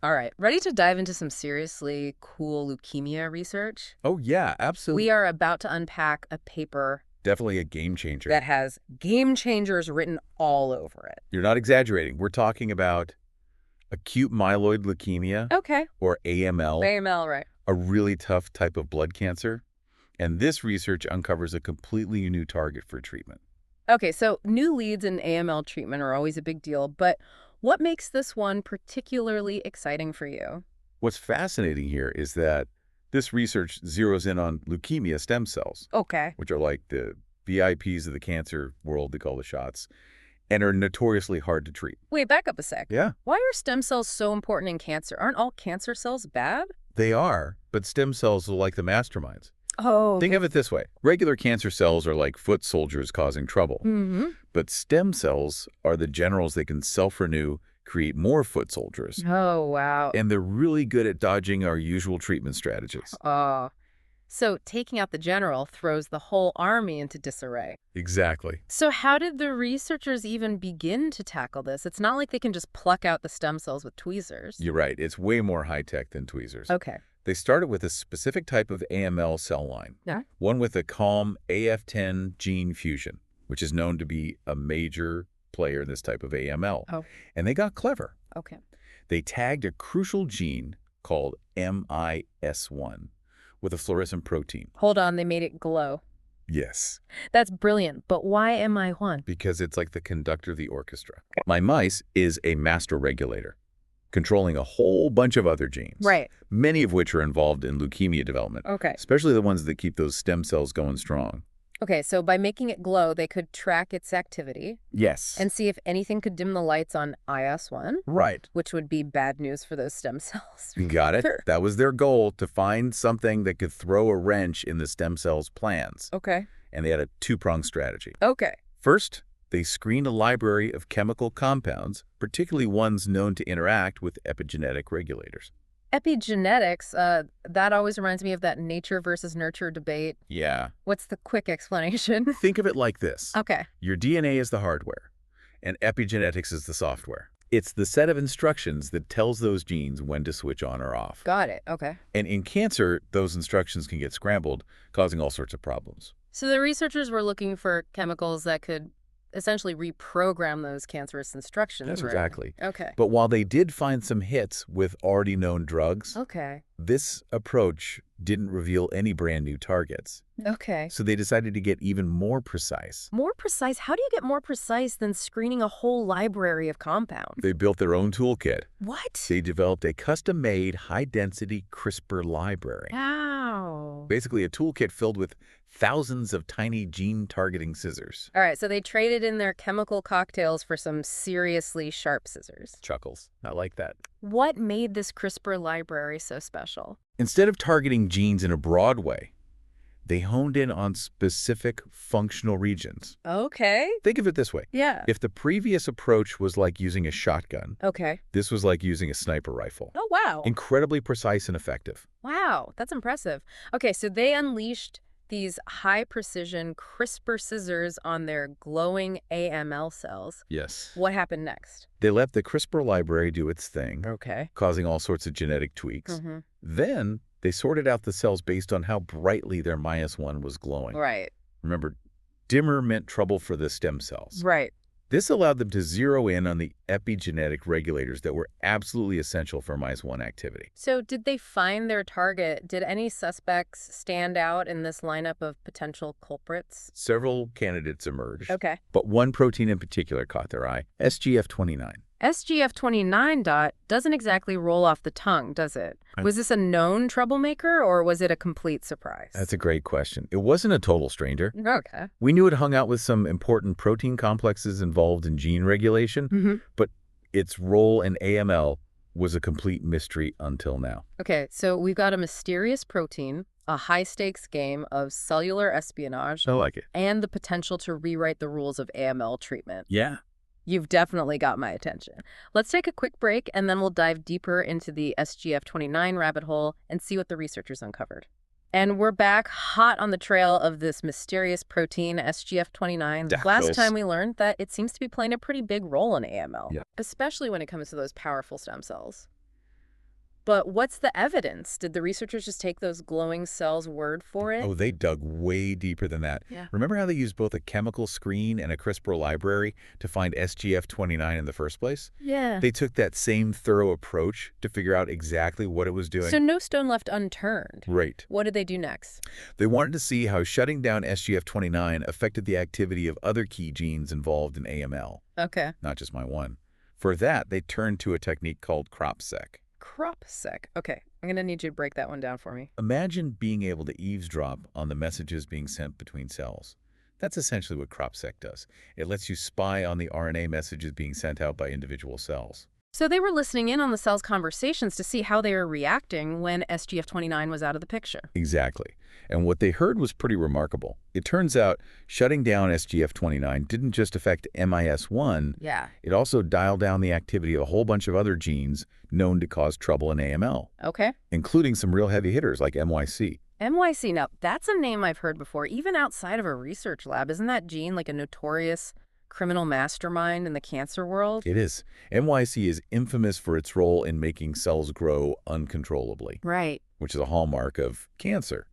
All right, ready to dive into some seriously cool leukemia research? Oh, yeah, We absolutely. are about to unpack a paper Definitely a game changer. that has game changers written all over it. You're not exaggerating. We're talking about acute myeloid leukemia, Okay. or AML, AML, right. a really tough type of blood cancer. And this research uncovers a completely new target for treatment. Okay, so new leads in AML treatment are always a big deal, but what makes this one particularly exciting for you? What's fascinating here is that this research zeroes in on leukemia stem cells, Okay. which are like the VIPs of the cancer world, they call the shots, and are notoriously hard to treat. Wait, back up a sec. Yeah, Why are stem cells so important in cancer? Aren't all cancer cells bad? they are, but stem cells are like the masterminds. Oh, Think of it this way. Regular cancer cells are like foot soldiers causing trouble, mm-hmm. but stem cells are the generals that can self-renew, create more foot soldiers, Oh, wow. and they're really good at dodging our usual treatment strategies. Oh. So taking out the general throws the whole army into disarray. Exactly. So how did the researchers even begin to tackle this? It's not like they can just pluck out the stem cells with tweezers. You're right. It's way more high-tech than tweezers. Okay. They started with a specific type of AML cell line, Yeah. one with a calm AF10 gene fusion, which is known to be a major player in this type of AML. Oh. And they got clever. Okay. They tagged a crucial gene called MIS1 with a fluorescent protein. Hold on, they made it glow. Yes, That's brilliant, but why MI1? because it's like the conductor of the orchestra. My mice is a master regulator, controlling a whole bunch of other genes. Right. Many of which are involved in leukemia development, Okay. especially the ones that keep those stem cells going strong. Okay, so by making it glow, they could track its activity Yes. and see if anything could dim the lights on IS1, Right. which would be bad news for those stem cells. You got it. Sure. That was their goal, to find something that could throw a wrench in the stem cells' plans. Okay. And they had a two-pronged strategy. Okay. First, they screened a library of chemical compounds, particularly ones known to interact with epigenetic regulators. Epigenetics, that always reminds me of that nature versus nurture debate. Yeah. What's the quick explanation? Think of it like this. Okay. Your DNA is the hardware, and epigenetics is the software. It's the set of instructions that tells those genes when to switch on or off. Got it. Okay. And in cancer, those instructions can get scrambled, causing all sorts of problems. So the researchers were looking for chemicals that could essentially reprogram those cancerous instructions. That's right? exactly. Okay. But while they did find some hits with already known drugs, Okay. this approach didn't reveal any brand new targets. Okay. So they decided to get even more precise. More precise? How do you get more precise than screening a whole library of compounds? They built their own toolkit. What? They developed a custom-made high-density CRISPR library. Wow. Basically a toolkit filled with thousands of tiny gene-targeting scissors. All right, so they traded in their chemical cocktails for some seriously sharp scissors. Chuckles. I like that. What made this CRISPR library so special? Instead of targeting genes in a broad way, they honed in on specific functional regions. Okay. Think of it this way. Yeah. If the previous approach was like using a shotgun, Okay. this was like using a sniper rifle. Oh, wow. Incredibly precise and effective. Wow, that's impressive. Okay, so they unleashed these high-precision CRISPR scissors on their glowing AML cells. Yes. What happened next? They let the CRISPR library do its thing, Okay. causing all sorts of genetic tweaks. Mm-hmm. Then they sorted out the cells based on how brightly their -1 was glowing. Right. Remember, dimmer meant trouble for the stem cells. Right. This allowed them to zero in on the epigenetic regulators that were absolutely essential for -1 activity. So did they find their target? Did any suspects stand out in this lineup of potential culprits? Several candidates emerged, Okay. but one protein in particular caught their eye, SGF29. SGF29 doesn't exactly roll off the tongue, does it? Was this a known troublemaker or was it a complete surprise? That's a great question. It wasn't a total stranger. Okay. We knew it hung out with some important protein complexes involved in gene regulation, Mm-hmm. but its role in AML was a complete mystery until now. Okay, so we've got a mysterious protein, a high-stakes game of cellular espionage, I like it. and the potential to rewrite the rules of AML treatment. Yeah. You've definitely got my attention. Let's take a quick break, and then we'll dive deeper into the SGF29 rabbit hole and see what the researchers uncovered. And we're back hot on the trail of this mysterious protein, SGF29. Last time we learned that it seems to be playing a pretty big role in AML, Yeah. especially when it comes to those powerful stem cells. But what's the evidence? Did the researchers just take those glowing cells' word for it? Oh, they dug way deeper than that. Yeah. Remember how they used both a chemical screen and a CRISPR library to find SGF29 in the first place? Yeah. They took that same thorough approach to figure out exactly what it was doing. So no stone left unturned. Right. What did they do next? They wanted to see how shutting down SGF29 affected the activity of other key genes involved in AML, Okay. not just my one. For that, they turned to a technique called CropSec. CropSec. Okay. I'm going to need you to break that one down for me. Imagine being able to eavesdrop on the messages being sent between cells. That's essentially what CropSec does. It lets you spy on the RNA messages being sent out by individual cells. So they were listening in on the cells' conversations to see how they were reacting when SGF29 was out of the picture. Exactly. And what they heard was pretty remarkable. It turns out shutting down SGF29 didn't just affect MIS1, Yeah. it also dialed down the activity of a whole bunch of other genes known to cause trouble in AML, Okay. including some real heavy hitters like MYC. MYC, now that's a name I've heard before, even outside of a research lab. Isn't that gene like a notorious criminal mastermind in the cancer world? It is. MYC is infamous for its role in making cells grow uncontrollably, Right. which is a hallmark of cancer.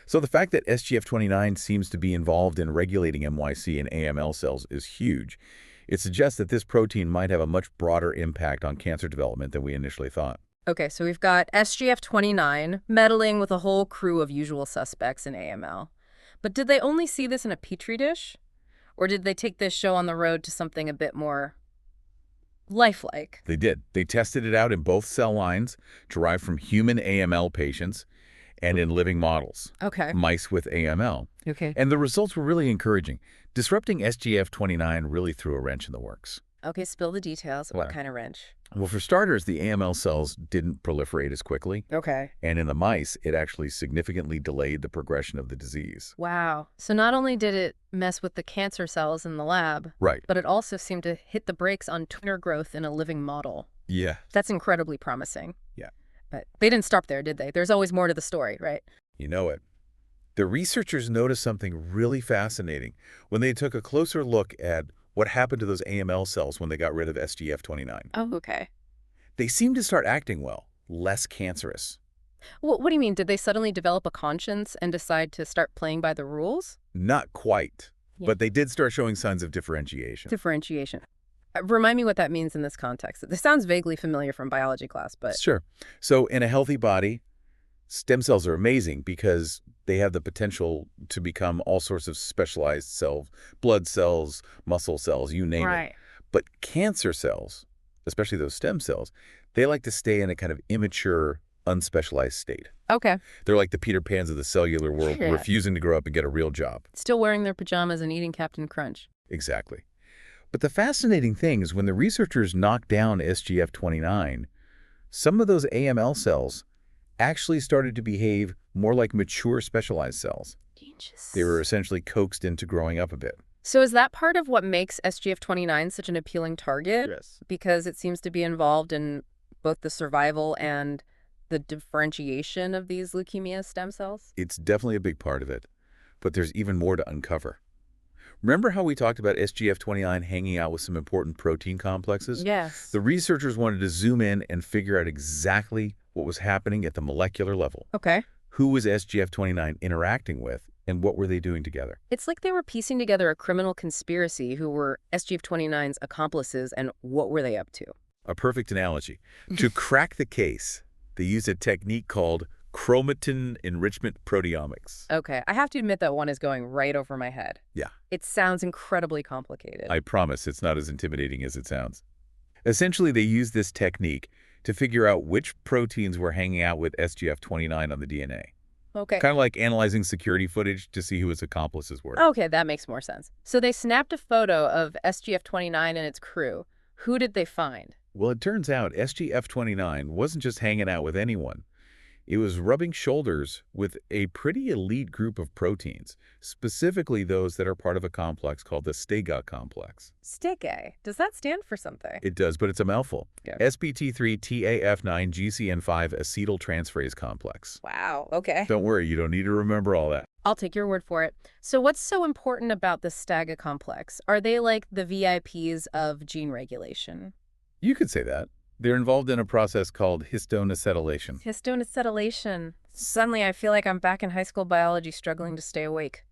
So the fact that SGF29 seems to be involved in regulating MYC in AML cells is huge. It suggests that this protein might have a much broader impact on cancer development than we initially thought. Okay, so we've got SGF29 meddling with a whole crew of usual suspects in AML. But did they only see this in a petri dish? Or did they take this show on the road to something a bit more lifelike? They did. They tested it out in both cell lines derived from human AML patients and in living models, Okay. mice with AML. Okay. And the results were really encouraging. Disrupting SGF29 really threw a wrench in the works. Okay, spill the details. What Well, kind of wrench? Well, for starters, the AML cells didn't proliferate as quickly, Okay. and in the mice, it actually significantly delayed the progression of the disease. Wow. So not only did it mess with the cancer cells in the lab, Right. but it also seemed to hit the brakes on tumor growth in a living model. Yeah. That's incredibly promising. Yeah. But they didn't stop there, did they? There's always more to the story, right? You know it. The researchers noticed something really fascinating when they took a closer look at what happened to those AML cells when they got rid of SGF29. Oh, okay. They seemed to start acting well, less cancerous. Well, what do you mean? Did they suddenly develop a conscience and decide to start playing by the rules? Not quite, Yeah. but they did start showing signs of differentiation. Differentiation. Remind me what that means in this context. This sounds vaguely familiar from biology class, but... Sure. So in a healthy body, stem cells are amazing because they have the potential to become all sorts of specialized cells, blood cells, muscle cells, you name it. But cancer cells, especially those stem cells, they like to stay in a kind of immature, unspecialized state. Okay. They're like the Peter Pans of the cellular world, Yeah. refusing to grow up and get a real job. Still wearing their pajamas and eating Captain Crunch. Exactly. But the fascinating thing is when the researchers knocked down SGF29, some of those AML cells actually started to behave more like mature specialized cells. They were essentially coaxed into growing up a bit. So is that part of what makes SGF29 such an appealing target? Yes. Because it seems to be involved in both the survival and the differentiation of these leukemia stem cells? It's definitely a big part of it, but there's even more to uncover. Remember how we talked about SGF29 hanging out with some important protein complexes? Yes. The researchers wanted to zoom in and figure out exactly what was happening at the molecular level. Okay. Who was SGF29 interacting with, and what were they doing together? It's like they were piecing together a criminal conspiracy who were SGF29's accomplices, and what were they up to? A perfect analogy. To crack the case, they used a technique called chromatin enrichment proteomics. Okay, I have to admit that one is going right over my head. Yeah. It sounds incredibly complicated. I promise it's not as intimidating as it sounds. Essentially, they used this technique to figure out which proteins were hanging out with SGF29 on the DNA. Okay. Kind of like analyzing security footage to see who its accomplices were. Okay, that makes more sense. So they snapped a photo of SGF29 and its crew. Who did they find? Well, it turns out SGF29 wasn't just hanging out with anyone. It was rubbing shoulders with a pretty elite group of proteins, specifically those that are part of a complex called the STEGA complex. STEGA. Does that stand for something? It does, but it's a mouthful. Yeah. SPT3-TAF9-GCN5 acetyltransferase complex. Wow, okay. Don't worry, you don't need to remember all that. I'll take your word for it. So what's so important about the STEGA complex? Are they like the VIPs of gene regulation? You could say that. They're involved in a process called histone acetylation. Histone acetylation. Suddenly, I feel like I'm back in high school biology struggling to stay awake.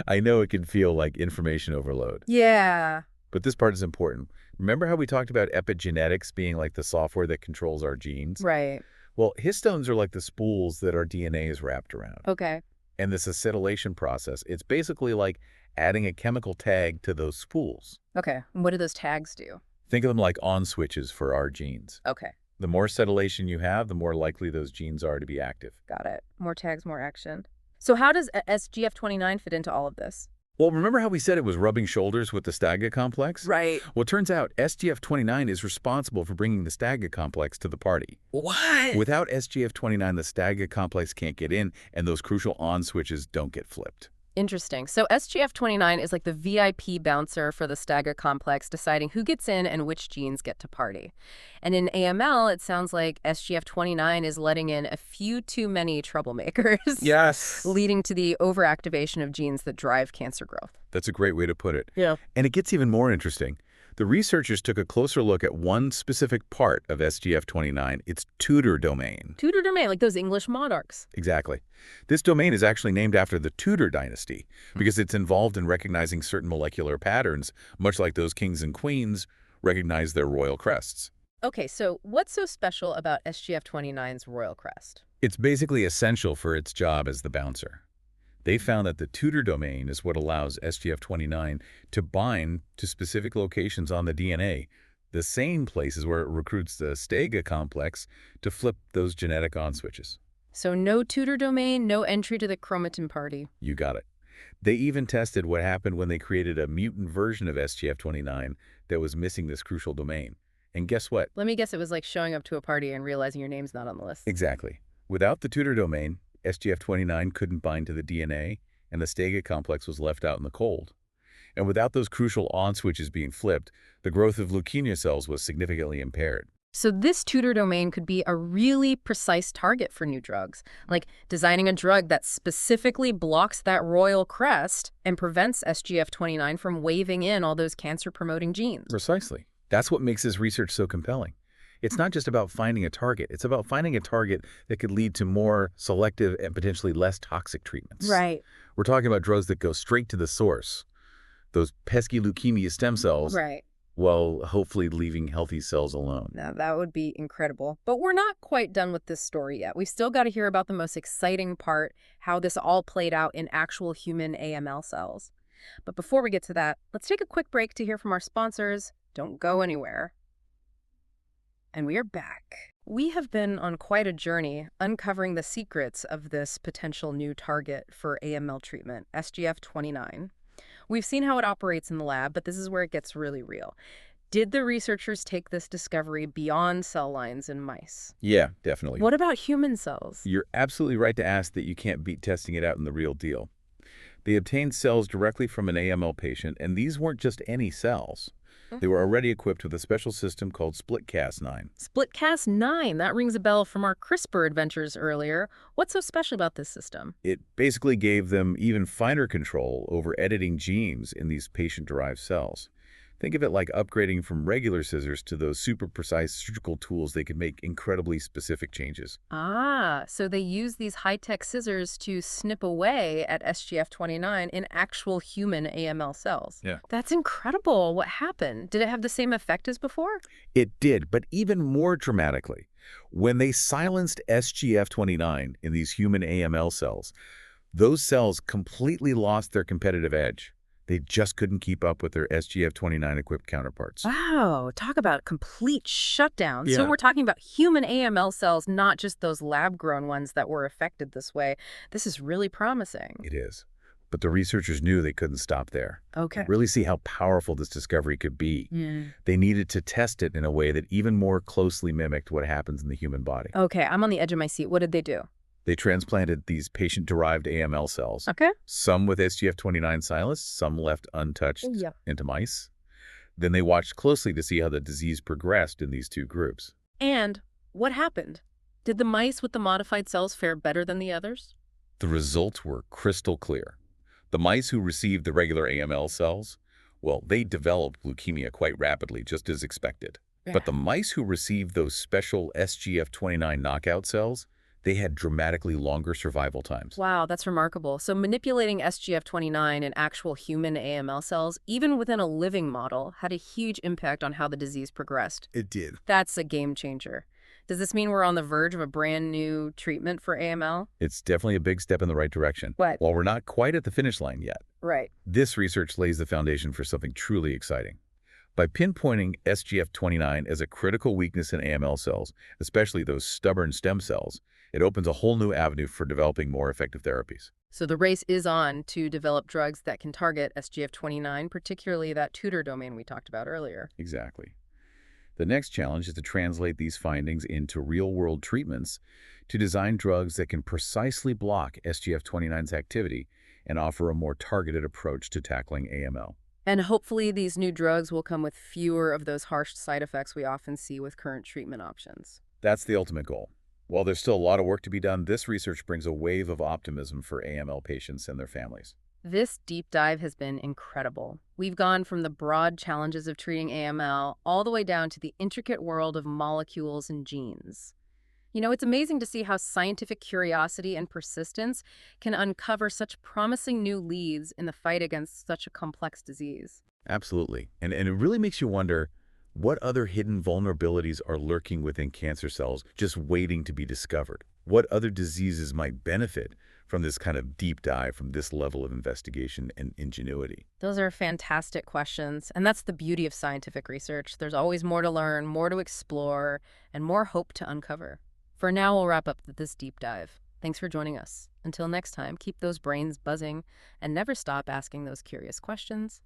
I know it can feel like information overload, Yeah. but this part is important. Remember how we talked about epigenetics being like the software that controls our genes? Right. Well, histones are like the spools that our DNA is wrapped around. Okay. And this acetylation process, it's basically like adding a chemical tag to those spools. Okay. And what do those tags do? Think of them like on switches for our genes. Okay. The more acetylation you have, the more likely those genes are to be active. Got it. More tags, more action. So how does SGF29 fit into all of this? Well, remember how we said it was rubbing shoulders with the STAGA complex? Right. Well, it turns out SGF29 is responsible for bringing the STAGA complex to the party. What? Without SGF29, the STAGA complex can't get in, and those crucial on switches don't get flipped. Interesting. So SGF29 is like the VIP bouncer for the STAGA complex, deciding who gets in and which genes get to party. And in AML, it sounds like SGF29 is letting in a few too many troublemakers. Yes. Leading to the overactivation of genes that drive cancer growth. That's a great way to put it. Yeah. And it gets even more interesting. The researchers took a closer look at one specific part of SGF29, its Tudor domain. Tudor domain, like those English monarchs. Exactly. This domain is actually named after the Tudor dynasty because it's involved in recognizing certain molecular patterns, much like those kings and queens recognize their royal crests. Okay, so what's so special about SGF29's royal crest? It's basically essential for its job as the bouncer. They found that the Tudor domain is what allows SGF29 to bind to specific locations on the DNA, the same places where it recruits the STAGA complex to flip those genetic on switches. So no Tudor domain, no entry to the chromatin party. You got it. They even tested what happened when they created a mutant version of SGF29 that was missing this crucial domain. And guess what? Let me guess, it was like showing up to a party and realizing your name's not on the list. Exactly. Without the Tudor domain, SGF29 couldn't bind to the DNA, and the STAGA complex was left out in the cold. And without those crucial on switches being flipped, the growth of leukemia cells was significantly impaired. So this Tudor domain could be a really precise target for new drugs, like designing a drug that specifically blocks that royal crest and prevents SGF29 from waving in all those cancer-promoting genes. Precisely. That's what makes this research so compelling. It's not just about finding a target. It's about finding a target that could lead to more selective and potentially less toxic treatments. Right. We're talking about drugs that go straight to the source, those pesky leukemia stem cells, Right. while hopefully leaving healthy cells alone. Now, that would be incredible. But we're not quite done with this story yet. We've still got to hear about the most exciting part, how this all played out in actual human AML cells. But before we get to that, let's take a quick break to hear from our sponsors. Don't go anywhere. And we are back. We have been on quite a journey uncovering the secrets of this potential new target for AML treatment, SGF29. We've seen how it operates in the lab, but this is where it gets really real. Did the researchers take this discovery beyond cell lines in mice? Yeah, definitely. What about human cells? You're absolutely right to ask that you can't beat testing it out in the real deal. They obtained cells directly from an AML patient, and these weren't just any cells. They were already equipped with a special system called SplitCas9. SplitCas9, that rings a bell from our CRISPR adventures earlier. What's so special about this system? It basically gave them even finer control over editing genes in these patient-derived cells. Think of it like upgrading from regular scissors to those super precise surgical tools. They could make incredibly specific changes. Ah, so they use these high-tech scissors to snip away at SGF29 in actual human AML cells. Yeah. That's incredible. What happened? Did it have the same effect as before? It did, but even more dramatically. When they silenced SGF29 in these human AML cells, those cells completely lost their competitive edge. They just couldn't keep up with their SGF29-equipped counterparts. Wow, talk about complete shutdown. Yeah. So we're talking about human AML cells, not just those lab-grown ones that were affected this way. This is really promising. It is. But the researchers knew they couldn't stop there. Okay. Really see how powerful this discovery could be. They needed to test it in a way that even more closely mimicked what happens in the human body. Okay, I'm on the edge of my seat. What did they do? They transplanted these patient-derived AML cells, Okay. some with SGF29 silenced, some left untouched, Yeah. into mice. Then they watched closely to see how the disease progressed in these two groups. And what happened? Did the mice with the modified cells fare better than the others? The results were crystal clear. The mice who received the regular AML cells, well, they developed leukemia quite rapidly, just as expected. But the mice who received those special SGF29 knockout cells, they had dramatically longer survival times. Wow, that's remarkable. So manipulating SGF29 in actual human AML cells, even within a living model, had a huge impact on how the disease progressed. It did. That's a game changer. Does this mean we're on the verge of a brand new treatment for AML? It's definitely a big step in the right direction. What? While we're not quite at the finish line yet, Right. this research lays the foundation for something truly exciting. By pinpointing SGF29 as a critical weakness in AML cells, especially those stubborn stem cells, it opens a whole new avenue for developing more effective therapies. So the race is on to develop drugs that can target SGF29, particularly that tutor domain we talked about earlier. Exactly. The next challenge is to translate these findings into real-world treatments to design drugs that can precisely block SGF29's activity and offer a more targeted approach to tackling AML. And hopefully these new drugs will come with fewer of those harsh side effects we often see with current treatment options. That's the ultimate goal. While there's still a lot of work to be done, this research brings a wave of optimism for AML patients and their families. This deep dive has been incredible. We've gone from the broad challenges of treating AML all the way down to the intricate world of molecules and genes. You know, it's amazing to see how scientific curiosity and persistence can uncover such promising new leads in the fight against such a complex disease. Absolutely. And it really makes you wonder what other hidden vulnerabilities are lurking within cancer cells just waiting to be discovered. What other diseases might benefit from this kind of deep dive, from this level of investigation and ingenuity? Those are fantastic questions, and that's the beauty of scientific research. There's always more to learn, more to explore, and more hope to uncover. For now, we'll wrap up this deep dive. Thanks for joining us. Until next time, keep those brains buzzing and never stop asking those curious questions.